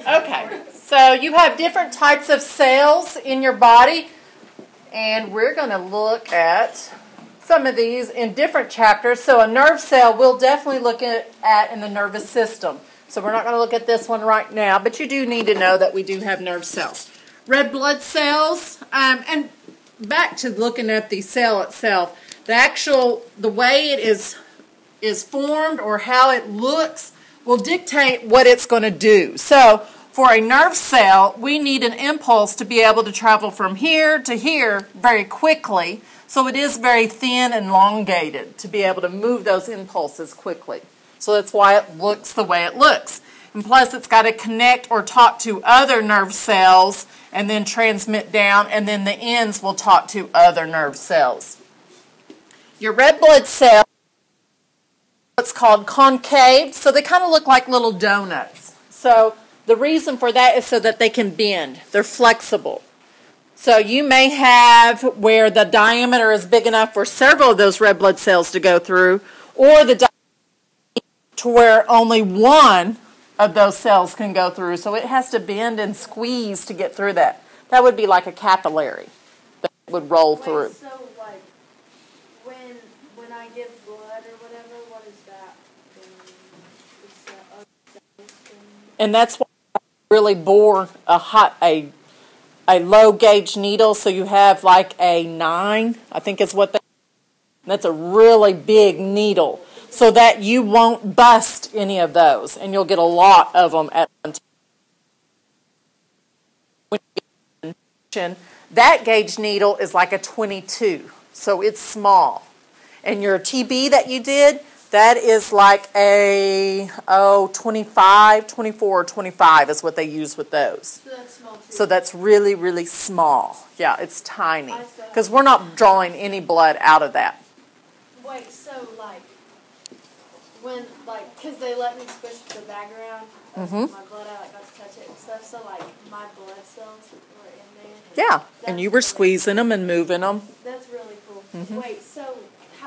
Okay, so you have different types of cells in your body, and we're going to look at some of these in different chapters. So a nerve cell we'll definitely look at in the nervous system. So we're not going to look at this one right now, but you do need to know that we do have nerve cells. Red blood cells, and back to looking at the cell itself, the way it is formed or how it looks will dictate what it's going to do. So for a nerve cell, we need an impulse to be able to travel from here to here very quickly. So it is very thin and elongated to be able to move those impulses quickly. So that's why it looks the way it looks. And plus it's got to connect or talk to other nerve cells and then transmit down, and then the ends will talk to other nerve cells. Your red blood cell, what's called concave, so they kind of look like little donuts. So the reason for that is so that they can bend. They're flexible. So you may have where the diameter is big enough for several of those red blood cells to go through, or the diameter to where only one of those cells can go through. So it has to bend and squeeze to get through that. That would be like a capillary that would roll through. So like when I give blood or whatever, what is that? And that's why I really bore a low gauge needle, so you have like a 9, I think is what that's a really big needle, so that you won't bust any of those, and you'll get a lot of them at one time. That gauge needle is like a 22, so it's small. And your TB that you did, that is like a 25, 24, 25 is what they use with those. So that's small too. So that's really, really small. Yeah, it's tiny. Because we're not drawing any blood out of that. Wait, so because they let me squish the bag around, my blood, I got to touch it and stuff, so my blood cells were in there. Yeah, and you were squeezing them and moving them. That's really cool. Wait, so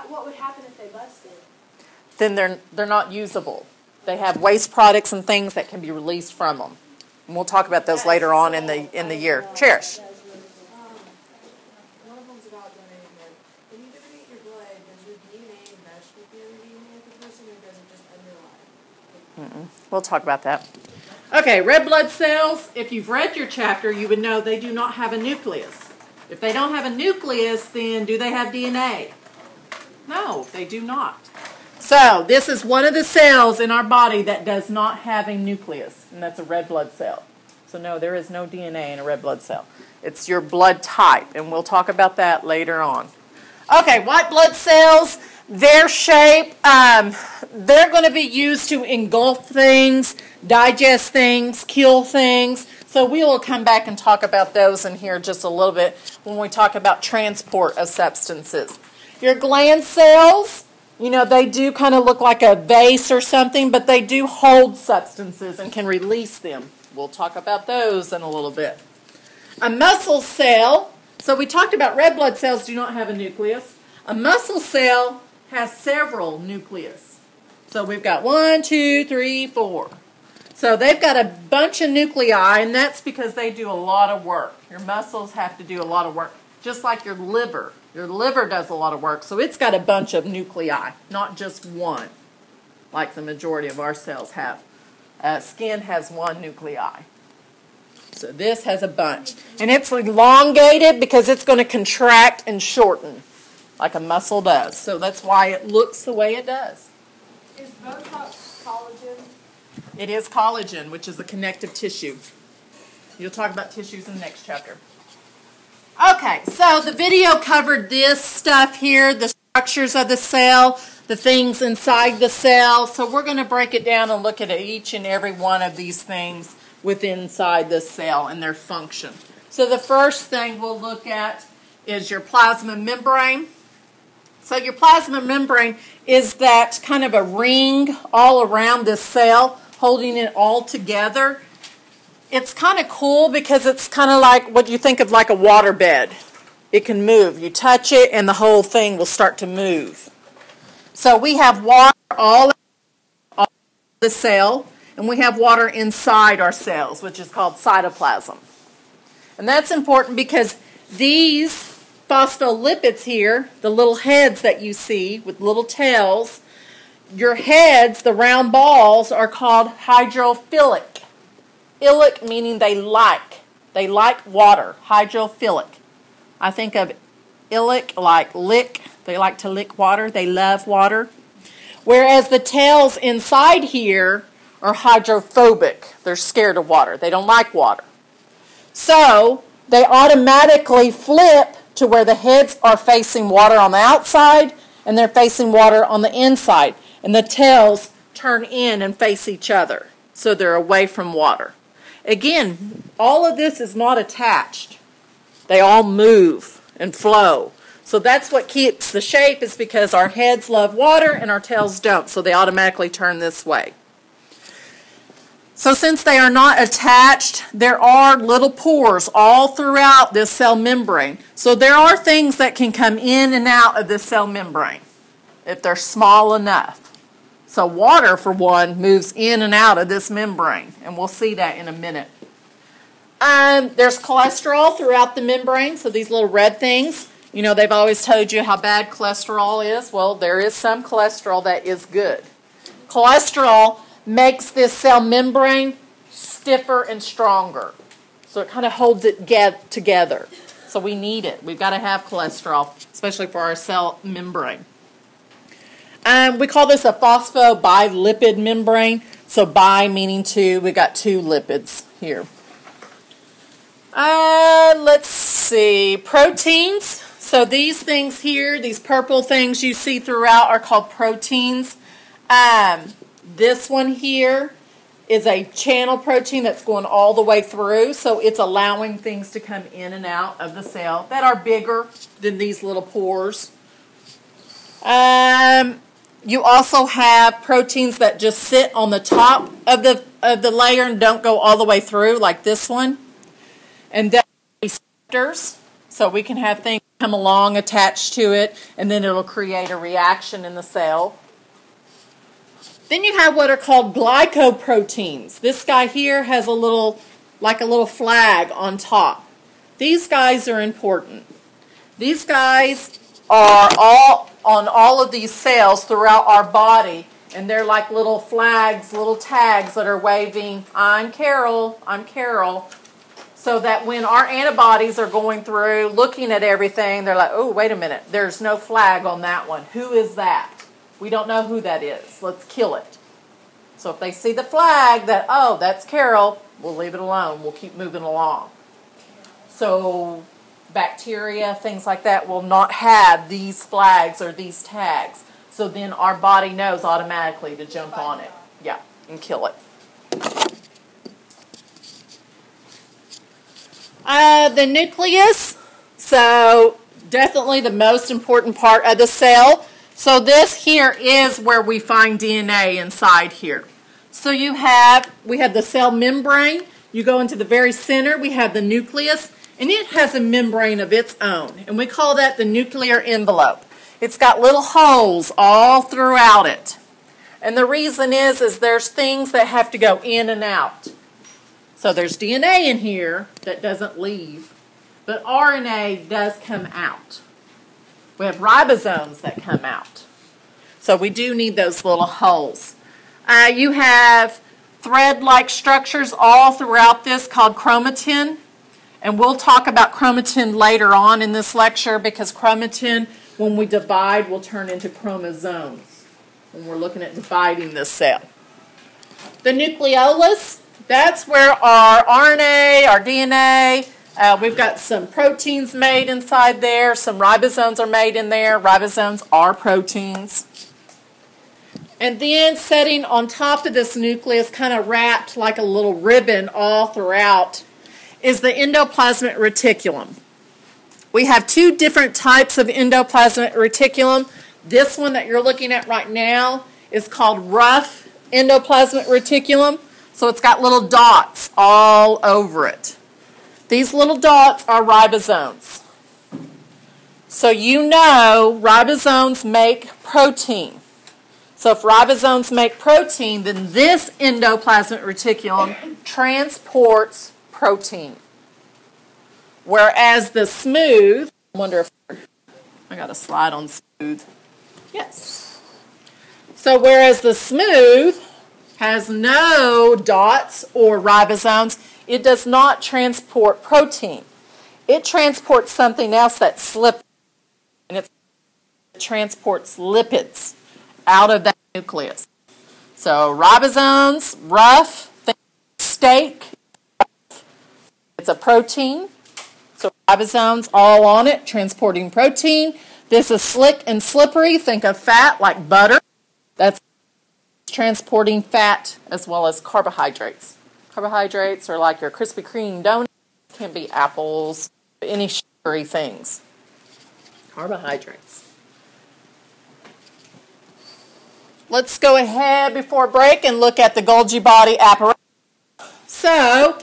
what would happen if they busted? Then they're not usable. They have waste products and things that can be released from them. And we'll talk about those later on in the year. Cherish. One of them's about donating blood. When you donate your blood, does your DNA mesh with the other DNA of the person, or does it just underlie? We'll talk about that. Okay, red blood cells, if you've read your chapter, you would know they do not have a nucleus. If they don't have a nucleus, then do they have DNA? No, they do not. So this is one of the cells in our body that does not have a nucleus, and that's a red blood cell. So no, there is no DNA in a red blood cell. It's your blood type, and we'll talk about that later on. Okay, white blood cells, their shape, they're going to be used to engulf things, digest things, kill things. So we will come back and talk about those in here just a little bit when we talk about transport of substances. Your gland cells, you know, they do kind of look like a vase or something, but they do hold substances and can release them. We'll talk about those in a little bit. A muscle cell, so we talked about red blood cells do not have a nucleus. A muscle cell has several nucleus. So we've got 1, 2, 3, 4. So they've got a bunch of nuclei, and that's because they do a lot of work. Your muscles have to do a lot of work, just like your liver. Your liver does a lot of work, so it's got a bunch of nuclei, not just one, like the majority of our cells have. Skin has 1 nuclei. So this has a bunch. And it's elongated because it's going to contract and shorten like a muscle does. So that's why it looks the way it does. Is Botox collagen? It is collagen, which is a connective tissue. You'll talk about tissues in the next chapter. Okay, so the video covered this stuff here, the structures of the cell, the things inside the cell. So we're going to break it down and look at each and every one of these things within inside the cell and their function. So the first thing we'll look at is your plasma membrane. So your plasma membrane is that kind of a ring all around this cell, holding it all together. It's kind of cool because it's kind of like what you think of like a water bed. It can move. You touch it and the whole thing will start to move. So we have water all around the cell, and we have water inside our cells, which is called cytoplasm. And that's important because these phospholipids here, the little heads that you see with little tails, your heads, the round balls, are called hydrophilic. Ilic meaning they like water, hydrophilic. I think of ilic like lick, they like to lick water, they love water. Whereas the tails inside here are hydrophobic, they're scared of water, they don't like water. So they automatically flip to where the heads are facing water on the outside and they're facing water on the inside. And the tails turn in and face each other, so they're away from water. Again, all of this is not attached. They all move and flow. So that's what keeps the shape, is because our heads love water and our tails don't, so they automatically turn this way. So since they are not attached, there are little pores all throughout this cell membrane. So there are things that can come in and out of this cell membrane if they're small enough. So water, for one, moves in and out of this membrane, and we'll see that in a minute. There's cholesterol throughout the membrane, so these little red things, you know, they've always told you how bad cholesterol is. Well, there is some cholesterol that is good. Cholesterol makes this cell membrane stiffer and stronger, so it kind of holds it together. So we need it. We've got to have cholesterol, especially for our cell membrane. We call this a phosphobilipid membrane. So bi meaning two. We got two lipids here. Let's see. Proteins. So these things here, these purple things you see throughout, are called proteins. This one here is a channel protein that's going all the way through. So it's allowing things to come in and out of the cell that are bigger than these little pores. You also have proteins that just sit on the top of the layer and don't go all the way through, like this one. And then receptors, so we can have things come along attached to it, and then it'll create a reaction in the cell. Then you have what are called glycoproteins. This guy here has a little flag on top. These guys are important. These guys are all on all of these cells throughout our body, and they're like little flags, little tags that are waving, I'm Carol, so that when our antibodies are going through, looking at everything, they're like, oh, wait a minute, there's no flag on that one. Who is that? We don't know who that is. Let's kill it. So if they see the flag that, oh, that's Carol, we'll leave it alone. We'll keep moving along. So bacteria, things like that, will not have these flags or these tags. So then our body knows automatically to jump on it. Yeah, and kill it. The nucleus, so definitely the most important part of the cell. So this here is where we find DNA inside here. So we have the cell membrane. You go into the very center, we have the nucleus, and it has a membrane of its own, and we call that the nuclear envelope. It's got little holes all throughout it. And the reason is there's things that have to go in and out. So there's DNA in here that doesn't leave, but RNA does come out. We have ribosomes that come out. So we do need those little holes. You have thread-like structures all throughout this called chromatin. And we'll talk about chromatin later on in this lecture, because chromatin, when we divide, will turn into chromosomes when we're looking at dividing this cell. The nucleolus, that's where our RNA, our DNA, we've got some proteins made inside there. Some ribosomes are made in there. Ribosomes are proteins. And then sitting on top of this nucleus, kind of wrapped like a little ribbon all throughout, is the endoplasmic reticulum. We have two different types of endoplasmic reticulum. This one that you're looking at right now is called rough endoplasmic reticulum. So it's got little dots all over it. These little dots are ribosomes. So you know ribosomes make protein. So if ribosomes make protein, then this endoplasmic reticulum transports protein. Whereas the smooth, I wonder if I got a slide on smooth. Yes. So whereas the smooth has no dots or ribosomes, it does not transport protein. It transports something else that's slippery, and it transports lipids out of that nucleus. So ribosomes, rough, steak, it's a protein. So ribosomes all on it, transporting protein. This is slick and slippery. Think of fat like butter. That's transporting fat as well as carbohydrates. Carbohydrates are like your Krispy Kreme donuts, can be apples, any sugary things. Carbohydrates. Let's go ahead before break and look at the Golgi body apparatus. So,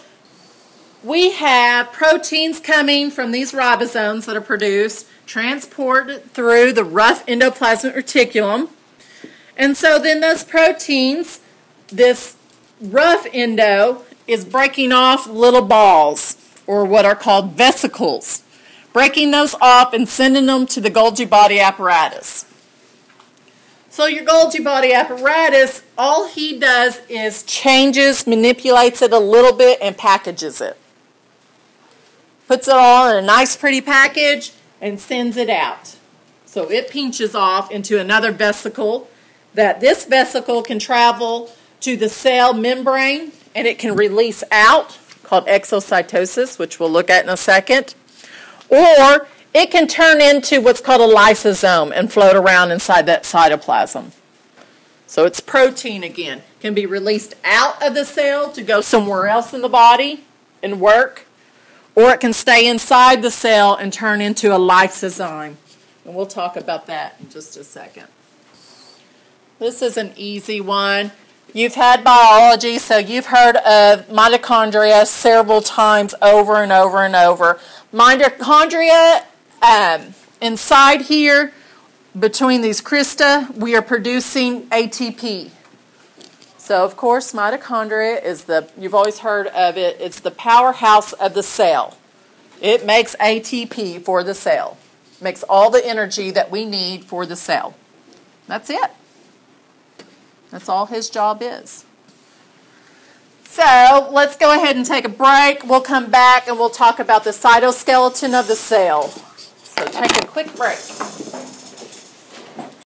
we have proteins coming from these ribosomes that are produced, transported through the rough endoplasmic reticulum. And so then those proteins, this rough endo, is breaking off little balls, or what are called vesicles. Breaking those off and sending them to the Golgi body apparatus. So your Golgi body apparatus, all he does is changes, manipulates it a little bit, and packages it. Puts it all in a nice pretty package and sends it out. So it pinches off into another vesicle, that this vesicle can travel to the cell membrane and it can release out, called exocytosis, which we'll look at in a second. Or it can turn into what's called a lysosome and float around inside that cytoplasm. So it's protein again. Can be released out of the cell to go somewhere else in the body and work. Or it can stay inside the cell and turn into a lysozyme. And we'll talk about that in just a second. This is an easy one. You've had biology, so you've heard of mitochondria several times over and over and over. Mitochondria, inside here, between these crista, we are producing ATP. So, of course, mitochondria is you've always heard of it, it's the powerhouse of the cell. It makes ATP for the cell. It makes all the energy that we need for the cell. That's it. That's all his job is. So, let's go ahead and take a break. We'll come back and we'll talk about the cytoskeleton of the cell. So, take a quick break.